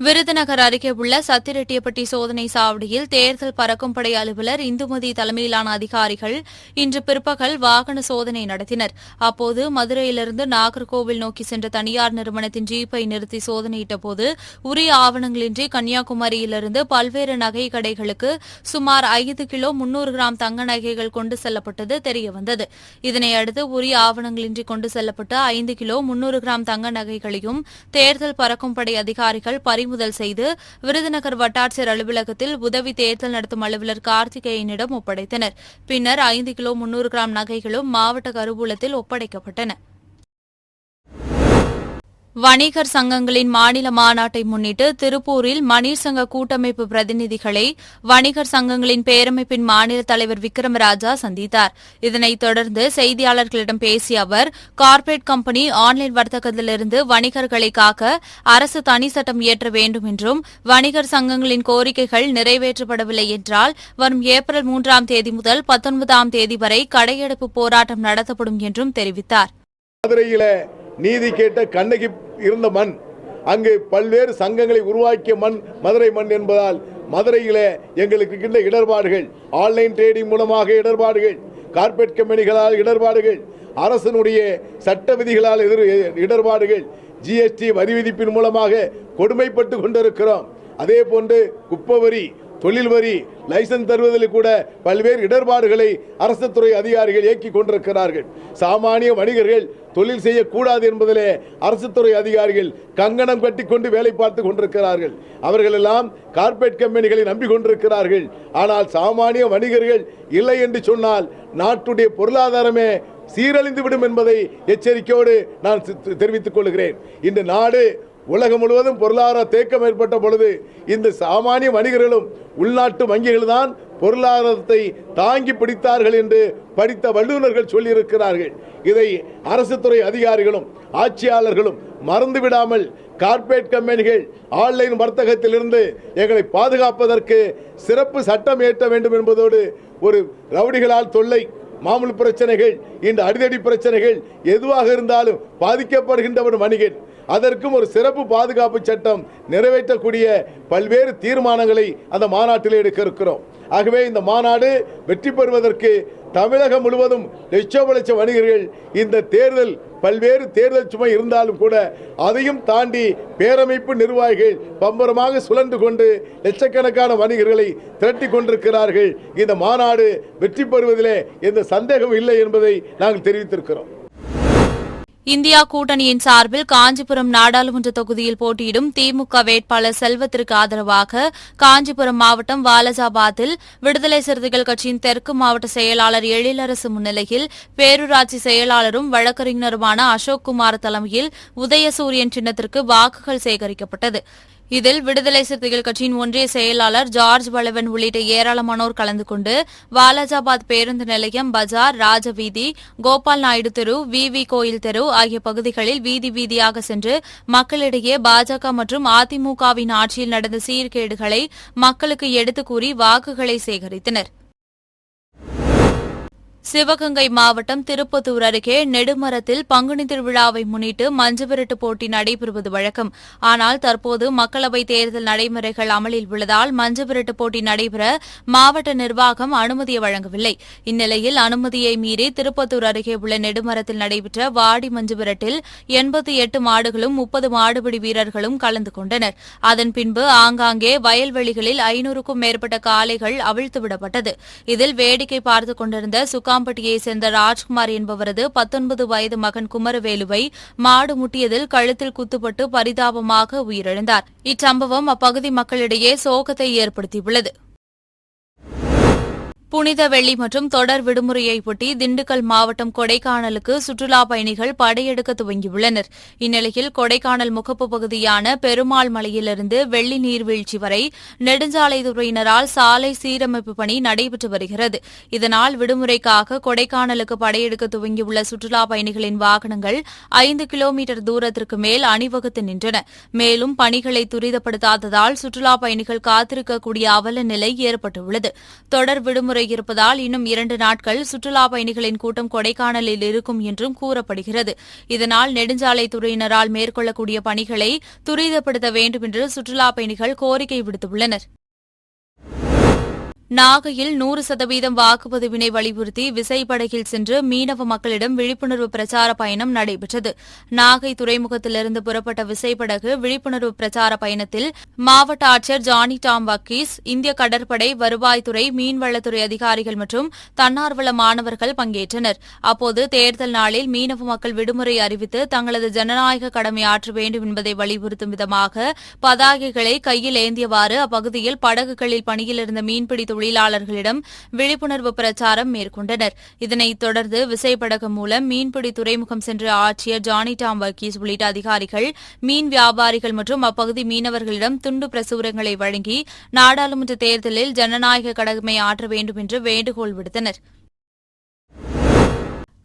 விருதுநகர் அருகே உள்ள சத்திரெட்டியப்பட்டி சோதனை சாவடியில் தேர்தல் பறக்கும் படை அலுவலர் இந்துமதி தலைமையிலான அதிகாரிகள் இன்று பிற்பகல் வாகன சோதனை நடத்தினர். அப்போது மதுரையிலிருந்து நாகர்கோவில் நோக்கி சென்ற தனியார் நிறுவனத்தின் ஜீப்பை நிறுத்தி சோதனையிட்டபோது உரிய ஆவணங்களின்றி கன்னியாகுமரியிலிருந்து பல்வேறு நகை கடைகளுக்கு சுமார் 5 கிலோ 300 கிராம் தங்க நகைகள் கொண்டு செல்லப்பட்டது தெரியவந்தது. இதனையடுத்து உரிய ஆவணங்களின்றி கொண்டு செல்லப்பட்ட 5 கிலோ 300 கிராம் தங்க நகைகளையும் தேர்தல் பறக்கும் படை அதிகாரிகள் பறிமுதல் செய்து விருதுநகர் வட்டாட்சியர் அலுவலகத்தில் உதவி தேர்தல் நடத்தும் அலுவலர் கார்த்திகேயனிடம் ஒப்படைத்தனர். பின்னர் 5 கிலோ 300 கிராம் நகைகளும் மாவட்ட கருவூலத்தில் ஒப்படைக்கப்பட்டன. வணிகர் சங்கங்களின் மாநில மாநாட்டை முன்னிட்டு திருப்பூரில் மணீர் சங்க கூட்டமைப்பு பிரதிநிதிகளை வணிகர் சங்கங்களின் பேரமைப்பின் மாநில தலைவர் விக்ரமராஜா சந்தித்தார். இதனைத் தொடர்ந்து செய்தியாளர்களிடம் பேசிய அவர், கார்ப்பரேட் கம்பெனி ஆன்லைன் வர்த்தகத்திலிருந்து வணிகர்களை காக்க அரசு தனி சட்டம் இயற்ற வேண்டும் என்றும், வணிகர் சங்கங்களின் கோரிக்கைகள் நிறைவேற்றப்படவில்லை என்றால் வரும் ஏப்ரல் 3ஆம் தேதி முதல் 19ஆம் தேதி வரை கடையெடுப்பு போராட்டம் நடத்தப்படும் என்றும் தெரிவித்தார். நீதி கேட்ட கண்ணகி இருந்த மண், அங்கு பல்வேறு சங்கங்களை உருவாக்கிய மண் மதுரை மண் என்பதால் மதுரையிலே எங்களுக்கு இருக்கின்ற இடர்பாடுகள், ஆன்லைன் ட்ரேடிங் மூலமாக இடர்பாடுகள், கார்ப்பரேட் கம்பெனிகளால் இடர்பாடுகள், அரசனுடைய சட்ட விதிகளால் இடர்பாடுகள், ஜிஎஸ்டி வரி விதிப்பின் மூலமாக கொடுமைப்பட்டு கொண்டிருக்கிறோம். அதே போன்று குப்பவரி, தொழில் வரி, லைசன்ஸ் தருவதில் கூட பல்வேறு இடர்பாடுகளை அரசு துறை அதிகாரிகள் இயக்கிக் கொண்டிருக்கிறார்கள். சாமானிய வணிகர்கள் தொழில் செய்யக்கூடாது என்பதிலே அரசு துறை அதிகாரிகள் கங்கணம் கட்டிக்கொண்டு வேலை பார்த்துக் கொண்டிருக்கிறார்கள். அவர்கள் எல்லாம் கார்ப்பரேட் கம்பெனிகளை நம்பிக்கொண்டிருக்கிறார்கள். ஆனால் சாமானிய வணிகர்கள் இல்லை என்று சொன்னால் நாட்டுடைய பொருளாதாரமே சீரழிந்துவிடும் என்பதை எச்சரிக்கையோடு நான் தெரிவித்துக் கொள்கிறேன். இந்த நாடு உலகம் முழுவதும் பொருளாதார தேக்கம் ஏற்பட்ட பொழுது இந்த சாமானிய வணிகர்களும் உள்நாட்டு வங்கிகள் தான் பொருளாதாரத்தை தாங்கி பிடித்தார்கள் என்று படித்த வல்லுநர்கள் சொல்லியிருக்கிறார்கள். இதை அரசு துறை அதிகாரிகளும் ஆட்சியாளர்களும் மறந்துவிடாமல் கார்ப்பரேட் கம்பெனிகள் ஆன்லைன் வர்த்தகத்திலிருந்து எங்களை பாதுகாப்பதற்கு சிறப்பு சட்டம் இயற்ற வேண்டும் என்பதோடு, ஒரு ரவுடிகளால் தொல்லை, மாமூல் பிரச்சனைகள், இந்த அடிதடி பிரச்சனைகள் எதுவாக இருந்தாலும் பாதிக்கப்படுகின்ற ஒரு வணிகன், அதற்கும் ஒரு சிறப்பு பாதுகாப்பு சட்டம் நிறைவேற்றக்கூடிய பல்வேறு தீர்மானங்களை அந்த மாநாட்டில் எடுக்க இருக்கிறோம். ஆகவே இந்த மாநாடு வெற்றி பெறுவதற்கு தமிழகம் முழுவதும் லட்ச வணிகர்கள் இந்த தேர்தல், பல்வேறு தேர்தல் சுமை இருந்தாலும் கூட அதையும் தாண்டி பேரமைப்பு நிர்வாகிகள் பம்பரமாக சுழன்று கொண்டு லட்சக்கணக்கான வணிகர்களை திரட்டி கொண்டிருக்கிறார்கள். இந்த மாநாடு வெற்றி பெறுவதிலே எந்த சந்தேகம் இல்லை என்பதை நாங்கள் தெரிவித்திருக்கிறோம். இந்தியா கூட்டணியின் சார்பில் காஞ்சிபுரம் நாடாளுமன்ற தொகுதியில் போட்டியிடும் திமுக வேட்பாளர் செல்வத்திற்கு ஆதரவாக காஞ்சிபுரம் மாவட்டம் வாலஜாபாத்தில் விடுதலை சிறுத்தைகள் கட்சியின் தெற்கு மாவட்ட செயலாளர் எழிலரசு முன்னிலையில் பேரூராட்சி செயலாளரும் வழக்கறிஞருமான அசோக்குமார் தலைமையில் உதயசூரியன் சின்னத்திற்கு வாக்குகள் சேகரிக்கப்பட்டது. இதில் விடுதலை சிறுத்தைகள் கட்சியின் ஒன்றிய செயலாளர் ஜார்ஜ் பலவன் உள்ளிட்ட ஏராளமானோர் கலந்து கொண்டு வாலாஜாபாத் பேருந்து நிலையம், பஜார், ராஜவீதி, கோபால் நாயுடு தெரு, வி கோயில் தெரு ஆகிய பகுதிகளில் வீதி வீதியாக சென்று மக்களிடையே பாஜக மற்றும் அதிமுகவின் ஆட்சியில் நடந்த சீர்கேடுகளை மக்களுக்கு எடுத்துக் கூறி வாக்குகளை சேகரித்தனர். சிவகங்கை மாவட்டம் திருப்பத்தூர் அருகே நெடுமரத்தில் பங்குனி திருவிழாவை முன்னிட்டு மஞ்சுவிரட்டு போட்டி நடைபெறுவது வழக்கம். ஆனால் தற்போது மக்களவைத் தேர்தல் நடைமுறைகள் அமலில் உள்ளதால் மஞ்சுவிரட்டு போட்டி நடைபெற மாவட்ட நிர்வாகம் அனுமதி வழங்கவில்லை. இந்நிலையில் அனுமதியை மீறி திருப்பத்தூர் அருகே உள்ள நெடுமரத்தில் நடைபெற்ற வாடி மஞ்சுவிரட்டில் 88 மாடுகளும் 30 மாடுபிடி வீரர்களும் கலந்து கொண்டனர். அதன் பின்பு ஆங்காங்கே வயல்வெளிகளில் 500க்கும் மேற்பட்ட காளைகள் அவிழ்த்துவிடப்பட்டது. இதில் வேடிக்கை பார்த்துக் கொண்டிருந்த காம்பட்டியைச் சேர்ந்த ராஜ்குமார் என்பவரது 19 வயது மகன் குமரவேலுவை மாடு முட்டியதில் கழுத்தில் குத்துப்பட்டு பரிதாபமாக உயிரிழந்தார். இச்சம்பவம் அப்பகுதி மக்களிடையே சோகத்தை ஏற்படுத்தியுள்ளது. புனித வெள்ளி மற்றும் தொடர் விடுமுறையையொட்டி திண்டுக்கல் மாவட்டம் கொடைக்கானலுக்கு சுற்றுலாப் பயணிகள் படையெடுக்க துவங்கியுள்ளனர். இந்நிலையில் கொடைக்கானல் முகப்பு பகுதியான பெருமாள் மலையிலிருந்து வெள்ளி நீர்வீழ்ச்சி வரை நெடுஞ்சாலைத்துறையினரால் சாலை சீரமைப்பு பணி நடைபெற்று வருகிறது. இதனால் விடுமுறைக்காக கொடைக்கானலுக்கு படையெடுக்க துவங்கியுள்ள சுற்றுலாப் பயணிகளின் வாகனங்கள் 5 கிலோமீட்டர் தூரத்திற்கு மேல் அணிவகுத்து நின்றன. மேலும் பணிகளை துரிதப்படுத்தாததால் சுற்றுலாப் பயணிகள் காத்திருக்கக்கூடிய அவல நிலை ஏற்பட்டுள்ளது. தொடர் விடுமுறை விடுமுறை இருப்பதால் இன்னும் 2 நாட்கள் சுற்றுலாப் பயணிகளின் கூட்டம் கொடைக்கானலில் இருக்கும் என்றும் கூறப்படுகிறது. இதனால் நெடுஞ்சாலைத்துறையினரால் மேற்கொள்ளக்கூடிய பணிகளை துரிதப்படுத்த வேண்டும் என்று சுற்றுலாப் பயணிகள் கோரிக்கை விடுத்துள்ளனர். நாகையில் 100% வாக்குப்பதிவினை வலியுறுத்தி விசைப்படகில் சென்று மீனவ மக்களிடம் விழிப்புணர்வு பிரச்சார பயணம் நடைபெற்றது. நாகை துறைமுகத்திலிருந்து புறப்பட்ட விசைப்படகு விழிப்புணர்வு பிரச்சார பயணத்தில் மாவட்ட ஆட்சியர் ஜானி டாம் வக்கீஸ், இந்திய கடற்படை, வருவாய்த்துறை, மீன்வளத்துறை அதிகாரிகள் மற்றும் தன்னார்வல மாணவர்கள் பங்கேற்றனர். அப்போது தேர்தல் நாளில் மீனவ மக்கள் விடுமுறை அறிவித்து தங்களது ஜனநாயக கடமை ஆற்ற வேண்டும் என்பதை வலியுறுத்தும் விதமாக பதாகைகளை கையில் ஏந்தியவாறு அப்பகுதியில் படகுகளில் பணியிலிருந்த மீன்பிடி தொழிலாளர்களிடம் விழிப்புணர்வு பிரச்சாரம் மேற்கொண்டனர். இதனைத் தொடர்ந்து விசைப்படகு மூலம் மீன்பிடி துறைமுகம் சென்ற ஆட்சியர் ஜானி டாம் வர்கீஸ் உள்ளிட்ட அதிகாரிகள் மீன் வியாபாரிகள் மற்றும் அப்பகுதி மீனவர்களிடம் துண்டு பிரசுரங்களை வழங்கி நாடாளுமன்ற தேர்தலில் ஜனநாயக கடமை ஆற்ற வேண்டும் என்று வேண்டுகோள் விடுத்தனர்.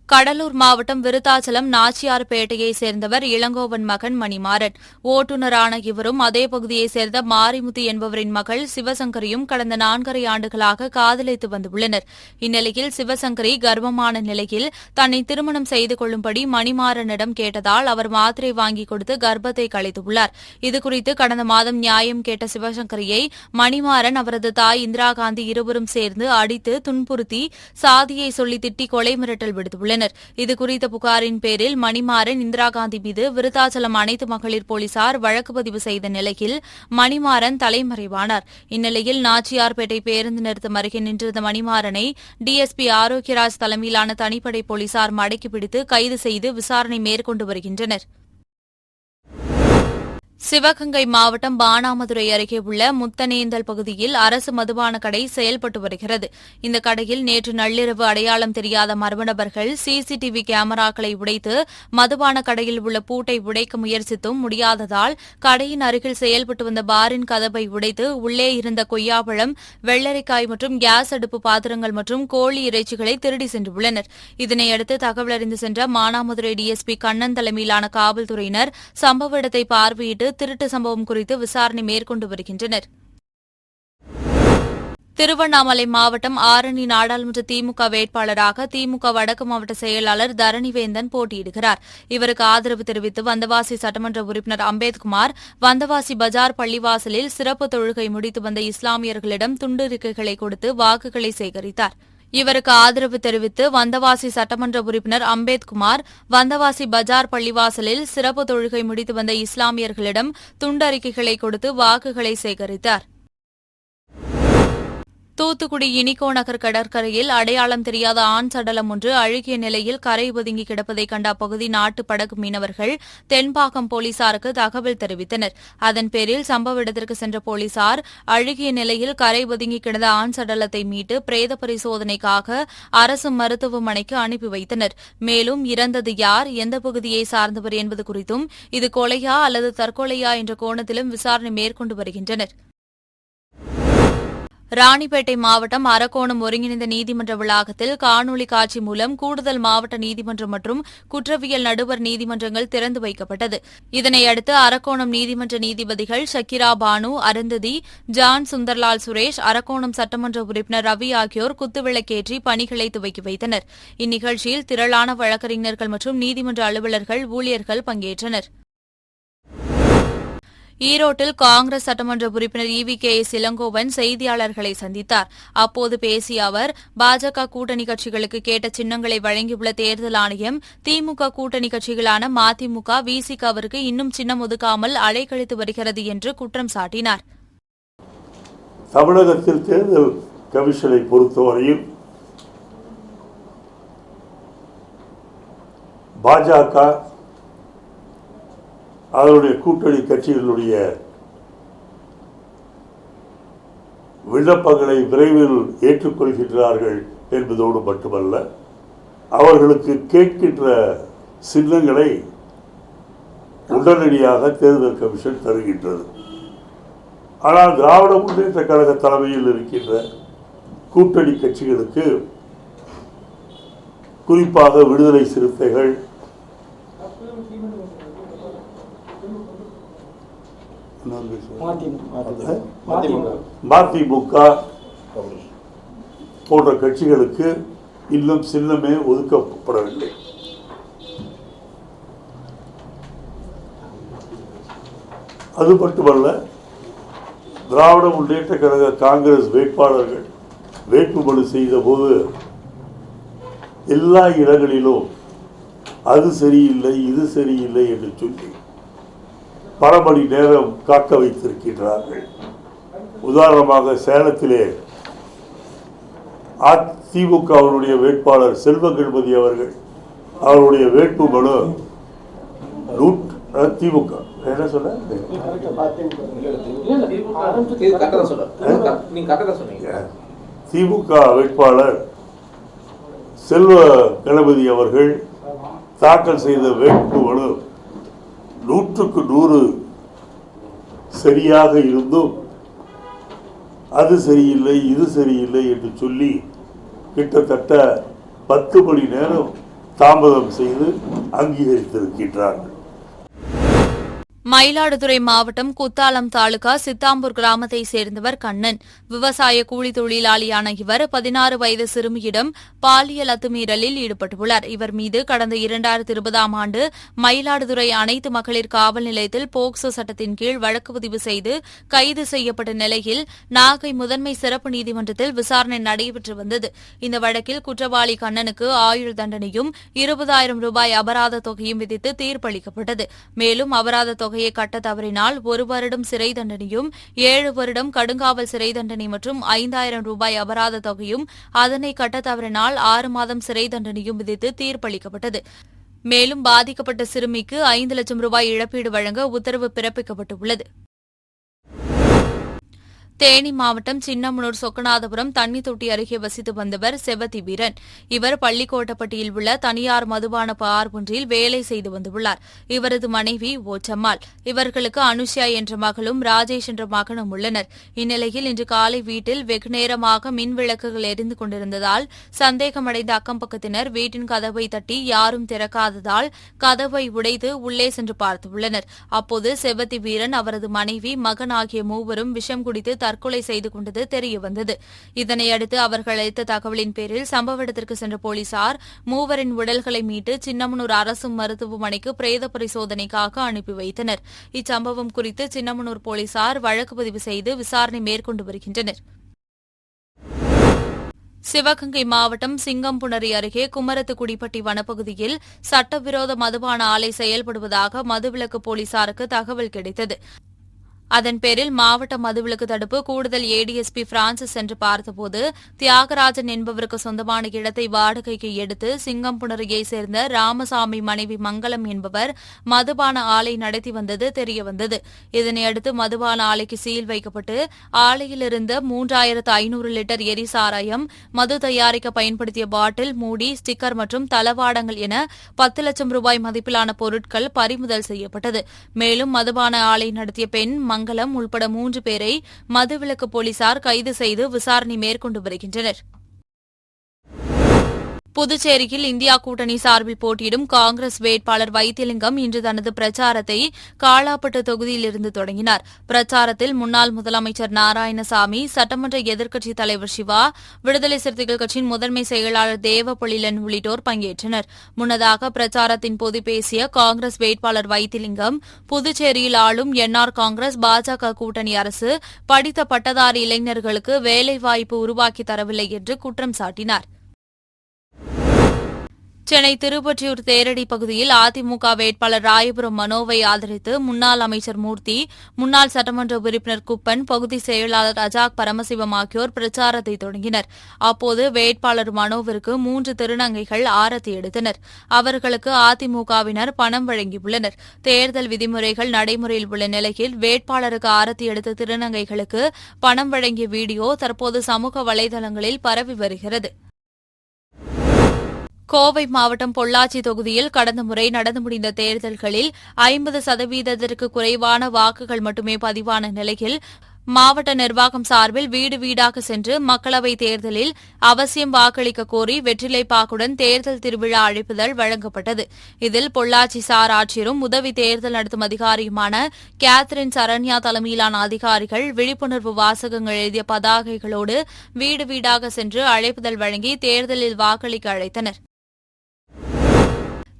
கடலூர் மாவட்டம் விருத்தாச்சலம் நாச்சியார்பேட்டையைச் சேர்ந்தவர் இளங்கோவன் மகன் மணிமாறன். ஓட்டுநரான இவரும் அதே பகுதியைச் சேர்ந்த மாரிமுத்து என்பவரின் மகள் சிவசங்கரியும் கடந்த 4.5 ஆண்டுகளாக காதலித்து வந்துள்ளனர். இந்நிலையில் சிவசங்கரி கர்ப்பமான நிலையில் தன்னை திருமணம் செய்து கொள்ளும்படி மணிமாறனிடம் கேட்டதால் அவர் மாத்திரை வாங்கிக் கொடுத்து கர்ப்பத்தை கலைத்துள்ளார். இதுகுறித்து கடந்த மாதம் நியாயம் கேட்ட சிவசங்கரியை மணிமாறன், அவரது தாய் இந்திரா காந்தி இருவரும் சேர்ந்து அடித்து துன்புறுத்தி சாதியை சொல்லி திட்டி கொலை மிரட்டல் விடுத்துள்ளனர். இதுகுறித்த புகாரின் பேரில் மணிமாறன், இந்திரா காந்தி மீது விருத்தாச்சலம் அனைத்து மகளிர் போலீசார் வழக்கு பதிவு செய்த நிலையில் மணிமாறன் தலைமறைவானார். இந்நிலையில் நாச்சியார்பேட்டை பேருந்து நிறுத்தம் அருகே நின்றிருந்த மணிமாறனை டிஎஸ்பி ஆரோக்கியராஜ் தலைமையிலான தனிப்படை போலீசார் மடக்கி பிடித்து கைது செய்து விசாரணை மேற்கொண்டு வருகின்றனர். சிவகங்கை மாவட்டம் பானாமதுரை அருகே உள்ள முத்தனேந்தல் பகுதியில் அரசு மதுபான கடை செயல்பட்டு வருகிறது. இந்த கடையில் நேற்று நள்ளிரவு அடையாளம் தெரியாத மர்ம நபர்கள் சிசிடிவி கேமராக்களை உடைத்து மதுபான கடையில் உள்ள பூட்டை உடைக்க முயற்சித்தும் முடியாததால் கடையின் அருகில் செயல்பட்டு வந்த பாரின் கதவை உடைத்து உள்ளே இருந்த கொய்யாப்பழம், வெள்ளரிக்காய் மற்றும் கேஸ் அடுப்பு பாத்திரங்கள் மற்றும் கோழி இறைச்சிகளை திருடி சென்றுள்ளனர். இதனையடுத்து தகவல் அறிந்து சென்ற மானாமதுரை டிஎஸ்பி கண்ணன் தலைமையிலான காவல்துறையினர் சம்பவ இடத்தை பார்வையிட்டு திருட்டு சம்பவம் குறித்து விசாரணை மேற்கொண்டு வருகின்றனர். திருவண்ணாமலை மாவட்டம் ஆரணி நாடாளுமன்ற திமுக வேட்பாளராக திமுக வடக்கு மாவட்ட செயலாளர் தரணிவேந்தன் போட்டியிடுகிறார். இவருக்கு ஆதரவு தெரிவித்து வந்தவாசி சட்டமன்ற உறுப்பினர் அம்பேத்குமார் வந்தவாசி பஜார் பள்ளிவாசலில் சிறப்பு தொழுகை முடித்து வந்த இஸ்லாமியர்களிடம் துண்டிருக்கைகளை கொடுத்து வாக்குகளை சேகரித்தார். இவருக்கு ஆதரவு தெரிவித்து வந்தவாசி சட்டமன்ற உறுப்பினர் அம்பேத்குமார் வந்தவாசி பஜார் பள்ளிவாசலில் சிறப்பு தொழுகை முடித்து வந்த இஸ்லாமியர்களிடம் துண்டறிக்கைகளை கொடுத்து வாக்குகளை சேகரித்தார். தூத்துக்குடி இனிகோ நகர் கடற்கரையில் அடையாளம் தெரியாத ஆண் சடலம் ஒன்று அழுகிய நிலையில் கரை ஒதுங்கி கிடப்பதை கண்ட அப்பகுதி நாட்டு படகு மீனவர்கள் தென்பாக்கம் போலீசாருக்கு தகவல் தெரிவித்தனர். அதன் பேரில் சம்பவ இடத்திற்கு சென்ற போலீசார் அழுகிய நிலையில் கரை ஒதுங்கி கிடந்த ஆண் சடலத்தை மீட்டு பிரேத பரிசோதனைக்காக அரசு மருத்துவமனைக்கு அனுப்பி வைத்தனர். மேலும் இறந்தது யார், எந்த பகுதியை சார்ந்தவர் என்பது குறித்தும் இது கொலையா அல்லது தற்கொலையா என்ற கோணத்திலும் விசாரணை மேற்கொண்டு வருகின்றனர். ராணிப்பேட்டை மாவட்டம் அரக்கோணம் ஒருங்கிணைந்த நீதிமன்ற வளாகத்தில் காணொலி காட்சி மூலம் கூடுதல் மாவட்ட நீதிமன்றம் மற்றும் குற்றவியல் நடுவர் நீதிமன்றங்கள் திறந்து வைக்கப்பட்டது. இதனையடுத்து அரக்கோணம் நீதிமன்ற நீதிபதிகள் ஷக்கிரா பானு, அருந்ததி, ஜான் சுந்தர்லால் சுரேஷ், அரக்கோணம் சட்டமன்ற உறுப்பினர் ரவி ஆகியோர் குத்துவிளக்கேற்றி பணிகளை துவக்கி வைத்தனர். இந்நிகழ்ச்சியில் திரளான வழக்கறிஞர்கள் மற்றும் நீதிமன்ற அலுவலர்கள், ஊழியர்கள் பங்கேற்றனர். ஈரோட்டில் காங்கிரஸ் சட்டமன்ற உறுப்பினர் EVKS இளங்கோவன் செய்தியாளர்களை சந்தித்தார். அப்போது பேசிய அவர், பாஜக கூட்டணி கட்சிகளுக்கு கேட்ட சின்னங்களை வழங்கியுள்ள தேர்தல் ஆணையம் திமுக கூட்டணி கட்சிகளான மதிமுக, விசிகவிற்கு இன்னும் சின்னம் ஒதுக்காமல் அலைக்கழித்து வருகிறது என்று குற்றம் சாட்டினார். தமிழகத்தில் தேர்தல் கமிஷனை பொறுத்தவரையில் பாஜக அதனுடைய கூட்டணி கட்சிகளுடைய விண்ணப்பங்களை விரைவில் ஏற்றுக்கொள்கின்றார்கள் என்பதோடு மட்டுமல்ல, அவர்களுக்கு கேட்கின்ற சின்னங்களை உடனடியாக தேர்தல் கமிஷன் தருகின்றது. ஆனால் திராவிட முன்னேற்ற கழக தலைமையில் இருக்கின்ற கூட்டணி கட்சிகளுக்கு, குறிப்பாக விடுதலை சிறுத்தைகள், மதிமுக, போன்ற கட்சிகளுக்கு இன்னும் சின்னமே ஒதுக்கப்படவில்லை. அது மட்டுமல்ல, திராவிட முன்னேற்ற கழக காங்கிரஸ் வேட்பாளர்கள் வேட்புமனு செய்த போது எல்லா இடங்களிலும் அது சரியில்லை இது சரியில்லை என்று சொல்லி பல மணி நேரம் காக்க வைத்திருக்கின்றார்கள். உதாரணமாக சேலத்திலே அதிமுகவினுடைய வேட்பாளர் செல்வ கணபதி அவர்கள் அவருடைய வேட்புமனு திமுக என்ன சொல்ல திமுக வேட்பாளர் செல்வ கணபதி அவர்கள் தாக்கல் செய்த வேட்புமனு 100க்கு 100 சரியாக இருந்தும் அது சரியில்லை இது சரியில்லை என்று சொல்லி கிட்டத்தட்ட 10 மணி நேரம் தாமதம் செய்து அங்கீகரித்திருக்கின்றார்கள். மயிலாடுதுறை மாவட்டம் குத்தாலம் தாலுகா சித்தாம்பூர் கிராமத்தை சேர்ந்தவர் கண்ணன். விவசாய கூலி தொழிலாளியான இவர் 16 வயது சிறுமியிடம் பாலியல் அத்துமீறலில் ஈடுபட்டுள்ளார். இவர் மீது கடந்த 2020ஆம் ஆண்டு மயிலாடுதுறை அனைத்து மகளிர் காவல் நிலையத்தில் போக்சோ சட்டத்தின் கீழ் வழக்கு பதிவு செய்து கைது செய்யப்பட்ட நிலையில் நாகை முதன்மை சிறப்பு நீதிமன்றத்தில் விசாரணை நடைபெற்று வந்தது. இந்த வழக்கில் குற்றவாளி கண்ணனுக்கு ஆயுள் தண்டனையும் 20,000 ரூபாய் அபராத தொகையும் விதித்து தீர்ப்பளிக்கப்பட்டது. மேலும் அபராத தொகையை கட்ட தவறினால் 1 வருடம் சிறை தண்டனையும் 7 வருடம் கடுங்காவல் சிறை தண்டனை மற்றும் 5,000 ரூபாய் அபராத தொகையும், அதனை கட்ட தவறினால் 6 மாதம் சிறை தண்டனையும் விதித்து தீர்ப்பளிக்கப்பட்டது. மேலும் பாதிக்கப்பட்ட சிறுமிக்கு 5 லட்சம் ரூபாய் இழப்பீடு வழங்க உத்தரவு பிறப்பிக்கப்பட்டுள்ளது. தேனி மாவட்டம் சின்னமனூர் சொக்கநாதபுரம் தண்ணி தொட்டி அருகே வசித்து வந்தவர் செவத்தி வீரன். இவர் பள்ளிக்கோட்டப்பட்டியில் உள்ள தனியார் மதுபான பார் ஒன்றில் வேலை செய்து வந்துள்ளார். இவரது மனைவி ஓச்சம்மாள். இவர்களுக்கு அனுஷா என்ற மகளும் ராஜேஷ் என்ற மகனும் உள்ளனர். இந்நிலையில் இன்று காலை வீட்டில் வெகுநேரமாக மின் விளக்குகள் எரிந்து கொண்டிருந்ததால் சந்தேகமடைந்த அக்கம்பக்கத்தினர் வீட்டின் கதவை தட்டி யாரும் திறக்காததால் கதவை உடைத்து உள்ளே சென்று பார்த்துள்ளனர். அப்போது செவத்தி வீரன், அவரது மனைவி, மகன் ஆகிய மூவரும் விஷம் குடித்து தற்கொலை செய்து கொண்டது தெரியவந்தது. இதனையடுத்து அவர்கள் அளித்த தகவலின் பேரில் சம்பவ இடத்திற்கு சென்ற போலீசார் மூவரின் உடல்களை மீட்டு சின்னமனூர் அரசு மருத்துவமனைக்கு பிரேத பரிசோதனைக்காக அனுப்பி வைத்தனர். இச்சம்பவம் குறித்து சின்னமனூர் போலீசார் வழக்கு பதிவு செய்து விசாரணை மேற்கொண்டு வருகின்றனர். சிவகங்கை மாவட்டம் சிங்கம்புணரி அருகே குமரத்துக்குடிப்பட்டி வனப்பகுதியில் சட்டவிரோத மதுபான ஆலை செயல்படுவதாக மதுவிலக்கு போலீசாருக்கு தகவல் கிடைத்தது. அதன் பேரில் மாவட்ட மதுவிலக்கு தடுப்பு கூடுதல் ஏடிஎஸ்பி பிரான்சிஸ் சென்று பார்த்தபோது தியாகராஜன் என்பவருக்கு சொந்தமான இடத்தை வாடகைக்கு எடுத்து சிங்கம்புணரியைச் சேர்ந்த ராமசாமி மனைவி மங்களம் என்பவர் மதுபான ஆலை நடத்தி வந்தது தெரியவந்தது. இதனையடுத்து மதுபான ஆலைக்கு சீல் வைக்கப்பட்டு ஆலையிலிருந்த 3,500 லிட்டர் எரிசாராயம், மது தயாரிக்க பயன்படுத்திய பாட்டில், மூடி, ஸ்டிக்கர் மற்றும் தளவாடங்கள் என 10 லட்சம் ரூபாய் மதிப்பிலான பொருட்கள் பறிமுதல் செய்யப்பட்டது. மேலும் மதுபான ஆலை நடத்திய பெண் மங்களம் உள்பட 3 பேரை மதுவிலக்கு போலீசார் கைது செய்து விசாரணை மேற்கொண்டு வருகின்றனர். புதுச்சேரியில் இந்தியா கூட்டணி சார்பில் போட்டியிடும் காங்கிரஸ் வேட்பாளர் வைத்திலிங்கம் இன்று தனது பிரச்சாரத்தை காலாப்பட்டு தொகுதியிலிருந்து தொடங்கினார். பிரச்சாரத்தில் முன்னாள் முதலமைச்சர் நாராயணசாமி, சட்டமன்ற எதிர்க்கட்சித் தலைவர் சிவா, விடுதலை சிறுத்தைகள் கட்சியின் முதன்மை செயலாளர் தேவபொழிலன் உள்ளிட்டோர் பங்கேற்றனர். முன்னதாக பிரச்சாரத்தின் போது பேசிய காங்கிரஸ் வேட்பாளர் வைத்திலிங்கம், புதுச்சேரியில் ஆளும் என்ஆர் காங்கிரஸ் பாஜக கூட்டணி அரசு படித்த பட்டதாரி இளைஞர்களுக்கு வேலைவாய்ப்பு உருவாக்கி தரவில்லை என்று குற்றம் சாட்டினார். சென்னை திருவொற்றியூர் தேரடி பகுதியில் அதிமுக வேட்பாளர் ராயபுரம் மனோவை ஆதரித்து முன்னாள் அமைச்சர் மூர்த்தி, முன்னாள் சட்டமன்ற உறுப்பினர் குப்பன், பகுதி செயலாளர் அஜாக் பரமசிவம் ஆகியோர் பிரச்சாரத்தை தொடங்கினர். அப்போது வேட்பாளர் மனோவிற்கு 3 திருநங்கைகள் ஆரத்தி எடுத்தனர். அவர்களுக்கு அதிமுகவினர் பணம் வழங்கியுள்ளனர். தேர்தல் விதிமுறைகள் நடைமுறையில் உள்ள நிலையில் வேட்பாளருக்கு ஆரத்தி எடுத்த திருநங்கைகளுக்கு பணம் வழங்கிய வீடியோ தற்போது சமூக வலைதளங்களில் பரவி வருகிறது. கோவை மாவட்டம் பொள்ளாச்சி தொகுதியில் கடந்த முறை நடந்து முடிந்த தேர்தல்களில் 50% குறைவான வாக்குகள் மட்டுமே பதிவான நிலையில் மாவட்ட நிர்வாகம் சார்பில் வீடு வீடாக சென்று மக்களவைத் தேர்தலில் அவசியம் வாக்களிக்க கோரி வெற்றிலைப்பாக்குடன் தேர்தல் திருவிழா அழைப்புதல் வழங்கப்பட்டது. இதில் பொள்ளாச்சி சார் ஆட்சியரும் உதவி தேர்தல் நடத்தும் அதிகாரியுமான கேத்ரின் சரண்யா தலைமையிலான அதிகாரிகள் விழிப்புணர்வு வாசகங்கள் எழுதிய பதாகைகளோடு வீடு வீடாக சென்று அழைப்புதல் வழங்கி தேர்தலில் வாக்களிக்க அழைத்தனர்.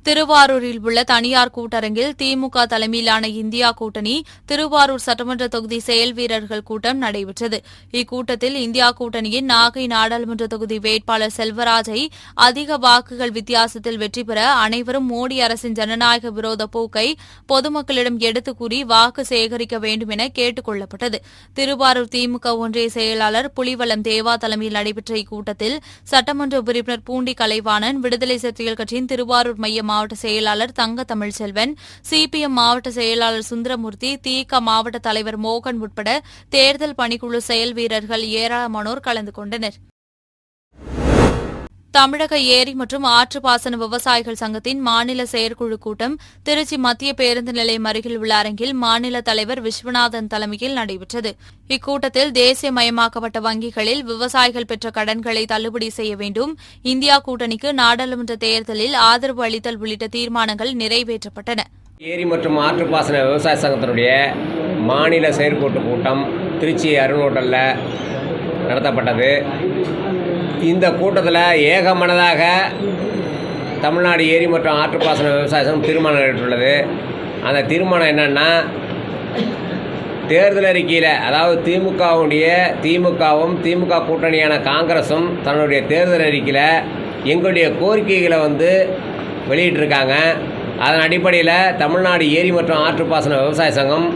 திருவாரூரில் உள்ள தனியார் கூட்டரங்கில் திமுக தலைமையிலான இந்தியா கூட்டணி திருவாரூர் சட்டமன்ற தொகுதி செயல் வீரர்கள் கூட்டம் நடைபெற்றது. இக்கூட்டத்தில் இந்தியா கூட்டணியின் நாகை நாடாளுமன்ற தொகுதி வேட்பாளர் செல்வராஜை அதிக வாக்குகள் வித்தியாசத்தில் வெற்றி பெற அனைவரும் மோடி அரசின் ஜனநாயக விரோத போக்கை பொதுமக்களிடம் எடுத்துக் கூறி வாக்கு சேகரிக்க வேண்டும் என கேட்டுக் கொள்ளப்பட்டது. திருவாரூர் திமுக ஒன்றிய செயலாளர் புலிவலம் தேவா தலைமையில் நடைபெற்ற இக்கூட்டத்தில் சட்டமன்ற உறுப்பினர் பூண்டி கலைவாணன், விடுதலை சிறுத்தைகள் கட்சியின் திருவாரூர் மைய மாவட்ட செயலாளர் தங்க தமிழ்செல்வன், சிபிஎம் மாவட்ட செயலாளர் சுந்தரமூர்த்தி, திக மாவட்ட தலைவர் மோகன் உட்பட தேர்தல் பணிக்குழு செயல் வீரர்கள் ஏராளமானோர் கலந்து கொண்டனர். தமிழக ஏரி மற்றும் ஆற்றுப்பாசன விவசாயிகள் சங்கத்தின் மாநில செயற்குழு கூட்டம் திருச்சி மத்திய பேருந்து நிலையம் அருகில் உள்ள அரங்கில் மாநில தலைவர் விஸ்வநாதன் தலைமையில் நடைபெற்றது. இக்கூட்டத்தில் தேசியமயமாக்கப்பட்ட வங்கிகளில் விவசாயிகள் பெற்ற கடன்களை தள்ளுபடி செய்ய வேண்டும், இந்தியா கூட்டணிக்கு நாடாளுமன்ற தேர்தலில் ஆதரவு அளித்தல் உள்ளிட்ட தீர்மானங்கள் நிறைவேற்றப்பட்டன. ஏரி மற்றும் ஆற்றுப்பாசன விவசாய சங்கத்தினுடைய மாநில செயற்குழு கூட்டம் திருச்சி அருண் ஹோட்டலில் நடத்தப்பட்டது. இந்த கூட்டத்தில் ஏகமனதாக தமிழ்நாடு ஏரி மற்றும் ஆற்றுப்பாசன விவசாய சங்கம் தீர்மானம் நிறைவேற்றுள்ளது. அந்த தீர்மானம் என்னென்னா, தேர்தல் அறிக்கையில், அதாவது திமுகவும் திமுக கூட்டணியான காங்கிரஸும் தன்னுடைய தேர்தல் அறிக்கையில் எங்களுடைய கோரிக்கைகளை வெளியிட்டிருக்காங்க. அதன் அடிப்படையில் தமிழ்நாடு ஏரி மற்றும் ஆற்றுப்பாசன விவசாய சங்கம்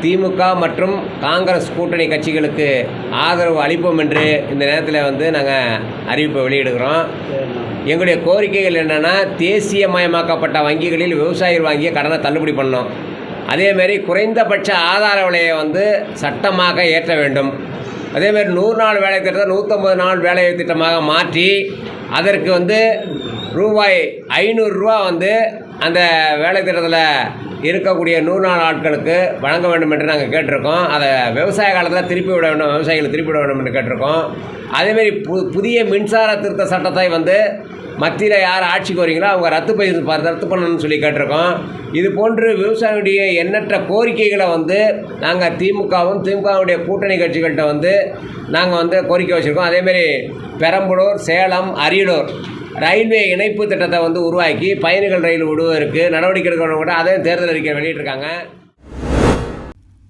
திமுக மற்றும் காங்கிரஸ் கூட்டணி கட்சிகளுக்கு ஆதரவு அளிப்போம் என்று இந்த நேரத்தில் நாங்கள் அறிவிப்பை வெளியிடுகிறோம். எங்களுடைய கோரிக்கைகள் என்னென்னா, தேசியமயமாக்கப்பட்ட வங்கிகளில் விவசாயிகள் வாங்கிய கடனை தள்ளுபடி பண்ணணும். அதேமாரி குறைந்தபட்ச ஆதார விலையை சட்டமாக ஏற்ற வேண்டும். அதேமாரி 100 நாள் வேலை திட்டத்தை 150 நாள் வேலை திட்டமாக மாற்றி அதற்கு ரூபாய் 500 அந்த வேலை திட்டத்தில் இருக்கக்கூடிய 100 நாள் ஆட்களுக்கு வழங்க வேண்டும் என்று நாங்கள் கேட்டிருக்கோம். அதை விவசாய காலத்தில் திருப்பி விட வேண்டும், விவசாயிகளை திருப்பி விட வேண்டும் என்று கேட்டிருக்கோம். அதேமாரி புதிய மின்சார திருத்த சட்டத்தை மத்தியில் யார் ஆட்சிக்கு வரீங்களோ அவங்க ரத்து பண்ணணும்னு சொல்லி கேட்டிருக்கோம். இது போன்று விவசாயிகளுடைய எண்ணற்ற கோரிக்கைகளை நாங்கள் திமுகவுடைய கூட்டணி கட்சிகள்கிட்ட நாங்கள் கோரிக்கை வச்சுருக்கோம். அதேமாரி பெரம்பலூர், சேலம், அரியலூர் ரயில்வே இணைப்பு திட்டத்தை உருவாக்கி பயணிகள் ரயில் விடுவதற்கு நடவடிக்கை எடுக்கணும் கூட அதையும் தேர்தல் அறிக்கை வெளியிட்டிருக்காங்க.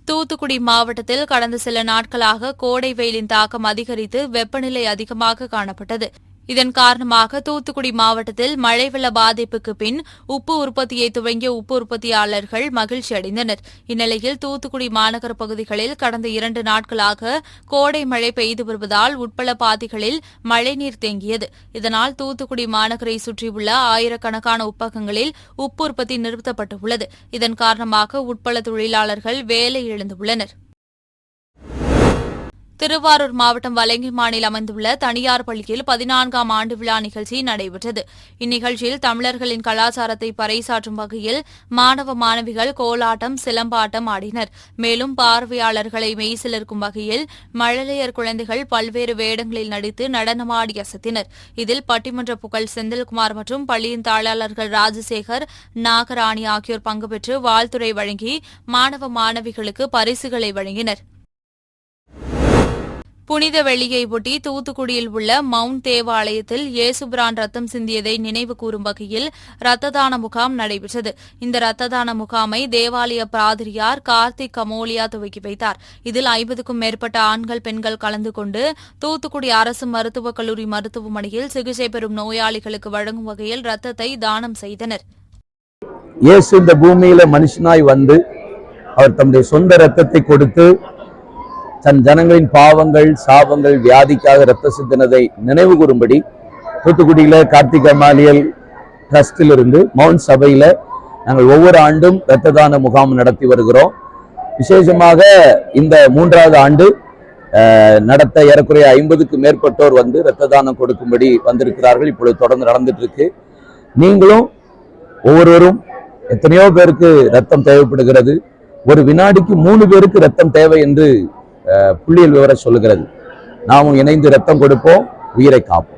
தூத்துக்குடி மாவட்டத்தில் கடந்த சில நாட்களாக கோடை வெயிலின் தாக்கம் அதிகரித்து வெப்பநிலை அதிகமாக காணப்பட்டது. இதன் காரணமாக தூத்துக்குடி மாவட்டத்தில் மழை வெள்ள பாதிப்புக்கு பின் உப்பு உற்பத்தியை துவங்கிய உப்பு உற்பத்தியாளர்கள் மகிழ்ச்சி அடைந்தனர். இந்நிலையில் தூத்துக்குடி மாநகர பகுதிகளில் கடந்த 2 நாட்களாக கோடை மழை பெய்து வருவதால் உட்பல பாதைகளில் மழைநீர் தேங்கியது. இதனால் தூத்துக்குடி மாநகரை சுற்றியுள்ள ஆயிரக்கணக்கான உப்பகங்களில் உப்பு உற்பத்தி நிறுத்தப்பட்டுள்ளது. இதன் காரணமாக உட்பல தொழிலாளர்கள் வேலை இழந்துள்ளனர். திருவாரூர் மாவட்டம் வலங்கைமானில் அமைந்துள்ள தனியார் பள்ளியில் 14ஆம் ஆண்டு விழா நிகழ்ச்சி நடைபெற்றது. இந்நிகழ்ச்சியில் தமிழர்களின் கலாச்சாரத்தை பறைசாற்றும் வகையில் மாணவ மாணவிகள் கோலாட்டம், சிலம்பாட்டம் ஆடினர். மேலும் பார்வையாளர்களை மெய்சிலிர்க்கும் வகையில் மழலையர் குழந்தைகள் பல்வேறு வேடங்களில் நடித்து நடனமாடி அசத்தினர். இதில் பட்டிமன்ற புகழ் செந்தில்குமார் மற்றும் பள்ளியின் தாளாளர்கள் ராஜசேகர், நாகராணி ஆகியோர் பங்குபெற்று வாழ்த்துரை வழங்கி மாணவ மாணவிகளுக்கு பரிசுகளை வழங்கினர். புனித வெள்ளியை ஒட்டி தூத்துக்குடியில் உள்ள மவுண்ட் தேவாலயத்தில் இயேசுபிரான் ரத்தம் சிந்தியதை நினைவு கூறும் வகையில் ரத்த தான முகாம் நடைபெற்றது. இந்த ரத்த தான முகாமை தேவாலய பாதிரியார் கார்த்திக் கமோலியா துவக்கி வைத்தார். இதில் 50க்கும் மேற்பட்ட ஆண்கள், பெண்கள் கலந்து கொண்டு தூத்துக்குடி அரசு மருத்துவக் கல்லூரி மருத்துவமனையில் சிகிச்சை பெறும் நோயாளிகளுக்கு வழங்கும் வகையில் ரத்தத்தை தானம் செய்தனர். இயேசு இந்த பூமியில மனுஷனாய் அவர் தம்முடைய சொந்த ரத்தத்தை கொடுத்து தன் ஜனங்களின் பாவங்கள், சாபங்கள், வியாதிக்காக ரத்த சிந்தனதை நினைவு கூறும்படி தூத்துக்குடியில கார்த்திக் அமாலியல் ட்ரஸ்டில் இருந்து மவுண்ட் சபையில நாங்கள் ஒவ்வொரு ஆண்டும் இரத்த தான முகாம் நடத்தி வருகிறோம். விசேஷமாக இந்த 3வது ஆண்டு நடத்த ஏறக்குறைய 50க்கு மேற்பட்டோர் இரத்த தானம் கொடுக்கும்படி வந்திருக்கிறார்கள். இப்பொழுது தொடர்ந்து நடந்துட்டு இருக்கு. நீங்களும் ஒவ்வொருவரும், எத்தனையோ பேருக்கு ரத்தம் தேவைப்படுகிறது. ஒரு வினாடிக்கு 3 பேருக்கு ரத்தம் தேவை என்று புள்ளியியல் விவரம் சொல்லுகிறது. நாமும் இணைந்து ரத்தம் கொடுப்போம், உயிரை காப்போம்.